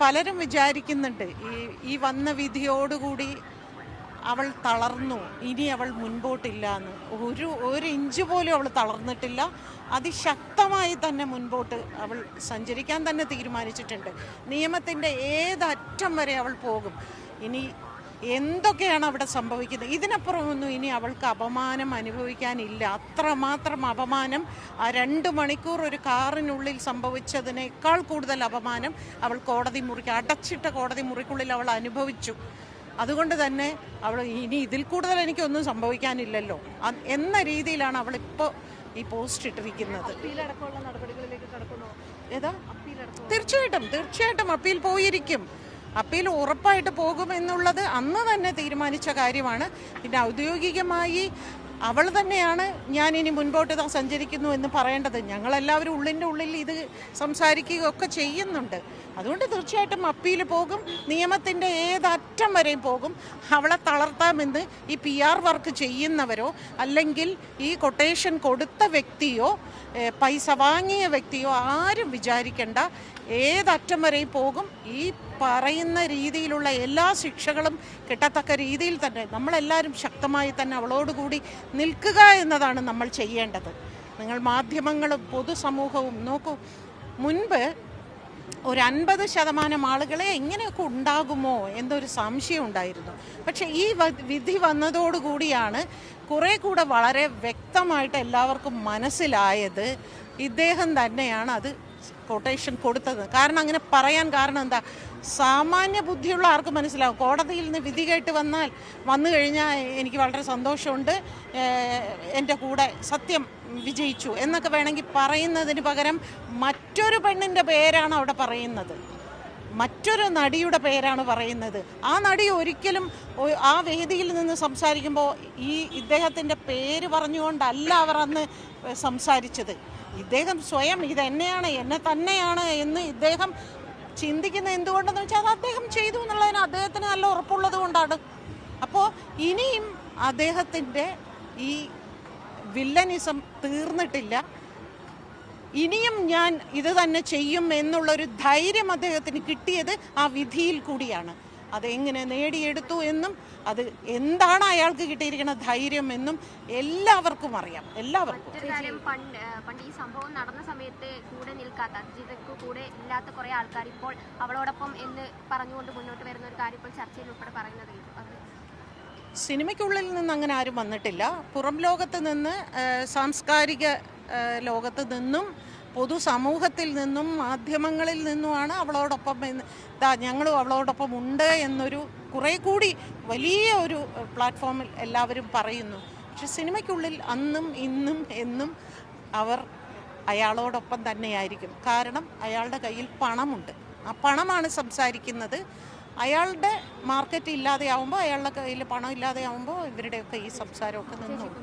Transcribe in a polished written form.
പലരും വിചാരിക്കുന്നുണ്ട് ഈ വന്ന വിധിയോടുകൂടി അവൾ തളർന്നു, ഇനി അവൾ മുൻപോട്ടില്ല എന്ന്. ഒരു ഇഞ്ച് പോലും അവൾ തളർന്നിട്ടില്ല. അതിശക്തമായി തന്നെ മുൻപോട്ട് അവൾ സഞ്ചരിക്കാൻ തന്നെ തീരുമാനിച്ചിട്ടുണ്ട്. നിയമത്തിൻ്റെ ഏതറ്റം വരെ അവൾ പോകും. ഇനി എന്തൊക്കെയാണ് അവിടെ സംഭവിക്കുന്നത്, ഇതിനപ്പുറമൊന്നും ഇനി അവൾക്ക് അപമാനം അനുഭവിക്കാനില്ല. അത്രമാത്രം അപമാനം ആ 2 മണിക്കൂർ ഒരു കാറിനുള്ളിൽ സംഭവിച്ചതിനേക്കാൾ കൂടുതൽ അപമാനം അവൾ അടച്ചിട്ട കോടതി മുറിക്കുള്ളിൽ അവൾ അനുഭവിച്ചു. അതുകൊണ്ട് തന്നെ അവൾ ഇനി ഇതിൽ കൂടുതൽ എനിക്കൊന്നും സംഭവിക്കാനില്ലല്ലോ എന്ന രീതിയിലാണ് അവളിപ്പോൾ ഈ പോസ്റ്റ് ഇട്ടിരിക്കുന്നത്. തീർച്ചയായിട്ടും അപ്പീൽ പോയിരിക്കും. അപ്പീൽ ഉറപ്പായിട്ട് പോകുമെന്നുള്ളത് അന്ന് തന്നെ തീരുമാനിച്ച കാര്യമാണ്. പിന്നെ ഔദ്യോഗികമായി അവൾ തന്നെയാണ് ഞാൻ ഇനി മുൻപോട്ട് സഞ്ചരിക്കുന്നു എന്ന് പറയേണ്ടത്. ഞങ്ങളെല്ലാവരും ഉള്ളിൻ്റെ ഉള്ളിൽ ഇത് സംസാരിക്കുകയൊക്കെ ചെയ്യുന്നുണ്ട്. അതുകൊണ്ട് തീർച്ചയായിട്ടും അപ്പീൽ പോകും, നിയമത്തിൻ്റെ ഏതറ്റം വരെയും പോകും. അവളെ തളർത്താമെന്ന് ഈ PR വർക്ക് ചെയ്യുന്നവരോ അല്ലെങ്കിൽ ഈ കൊട്ടേഷൻ കൊടുത്ത വ്യക്തിയോ പൈസ വാങ്ങിയ വ്യക്തിയോ ആരും വിചാരിക്കേണ്ട. ഏതറ്റം വരെയും പോകും. ഈ പറയുന്ന രീതിയിലുള്ള എല്ലാ ശിക്ഷകളും കിട്ടത്തക്ക രീതിയിൽ തന്നെ നമ്മളെല്ലാവരും ശക്തമായി തന്നെ അവളോടുകൂടി നിൽക്കുക എന്നതാണ് നമ്മൾ ചെയ്യേണ്ടത്. നിങ്ങൾ മാധ്യമങ്ങളും പൊതുസമൂഹവും നോക്കൂ, മുൻപ് ഒരു 50% ആളുകളെ ഇങ്ങനെയൊക്കെ ഉണ്ടാകുമോ എന്നൊരു സംശയം ഉണ്ടായിരുന്നു. പക്ഷേ ഈ വിധി വന്നതോടുകൂടിയാണ് കുറേ കൂടെ വളരെ വ്യക്തമായിട്ട് എല്ലാവർക്കും മനസ്സിലായത് ഇദ്ദേഹം തന്നെയാണ് അത് കൊട്ടേഷൻ കൊടുത്തത്. കാരണം അങ്ങനെ പറയാൻ കാരണം എന്താ, സാമാന്യ ബുദ്ധിയുള്ള ആർക്ക് മനസ്സിലാവും. കോടതിയിൽ നിന്ന് വിധി കേട്ട് വന്നു കഴിഞ്ഞാൽ എനിക്ക് വളരെ സന്തോഷമുണ്ട്, എൻ്റെ കൂടെ സത്യം വിജയിച്ചു എന്നൊക്കെ വേണമെങ്കിൽ പറയുന്നതിന് പകരം മറ്റൊരു പെണ്ണിൻ്റെ പേരാണ് അവിടെ പറയുന്നത്, മറ്റൊരു നടിയുടെ പേരാണ് പറയുന്നത്. ആ നടി ഒരിക്കലും ആ വേദിയിൽ നിന്ന് സംസാരിക്കുമ്പോൾ ഇദ്ദേഹത്തിൻ്റെ പേര് പറഞ്ഞുകൊണ്ടല്ല അവർ അന്ന് സംസാരിച്ചത്. ഇദ്ദേഹം സ്വയം എന്നെ തന്നെയാണ് എന്ന് ഇദ്ദേഹം ചിന്തിക്കുന്ന എന്തുകൊണ്ടെന്ന് വെച്ചാൽ അത് അദ്ദേഹം ചെയ്തു എന്നുള്ളതിന് അദ്ദേഹത്തിന് നല്ല ഉറപ്പുള്ളത് കൊണ്ടാണ്. അപ്പോൾ ഇനിയും അദ്ദേഹത്തിൻ്റെ ഈ വില്ലനിസം തീർന്നിട്ടില്ല. ഇനിയും ഞാൻ ഇത് തന്നെ ചെയ്യും എന്നുള്ളൊരു ധൈര്യം അദ്ദേഹത്തിന് കിട്ടിയത് ആ വിധിയിൽ കൂടിയാണ്. അതെങ്ങനെ നേടിയെടുത്തു എന്നും അത് എന്താണ് അയാൾക്ക് കിട്ടിയിരിക്കുന്ന ധൈര്യം എന്നും എല്ലാവർക്കും അറിയാം. എല്ലാവർക്കും പണ്ട് ഈ സംഭവം നടന്ന സമയത്ത് കൂടെ നിൽക്കാത്ത അർജിതയ്ക്ക് കൂടെ ഇല്ലാത്ത കുറെ ആൾക്കാർ ഇപ്പോൾ അവളോടൊപ്പം എന്ന് പറഞ്ഞുകൊണ്ട് മുന്നോട്ട് വരുന്ന ഒരു കാര്യം ഇപ്പോൾ ചർച്ചയിൽ ഉൾപ്പെടെ പറയുന്നത്. സിനിമയ്ക്കുള്ളിൽ നിന്ന് അങ്ങനെ ആരും വന്നിട്ടില്ല. പുറം ലോകത്ത് നിന്ന്, സാംസ്കാരിക ലോകത്ത് നിന്നും, പൊതുസമൂഹത്തിൽ നിന്നും, മാധ്യമങ്ങളിൽ നിന്നുമാണ് അവളോടൊപ്പം ഞങ്ങളും അവളോടൊപ്പം ഉണ്ട് എന്നൊരു കുറേ കൂടി വലിയ ഒരു പ്ലാറ്റ്ഫോമിൽ എല്ലാവരും പറയുന്നു. പക്ഷെ സിനിമയ്ക്കുള്ളിൽ അന്നും ഇന്നും എന്നും അവർ അയാളോടൊപ്പം തന്നെയായിരിക്കും. കാരണം അയാളുടെ കയ്യിൽ പണമുണ്ട്. ആ പണമാണ് സംസാരിക്കുന്നത്. അയാളുടെ മാർക്കറ്റ് ഇല്ലാതെയാവുമ്പോൾ, അയാളുടെ കയ്യിൽ പണം ഇല്ലാതെയാവുമ്പോൾ ഇവരുടെയൊക്കെ ഈ സംസാരമൊക്കെ നിന്നു.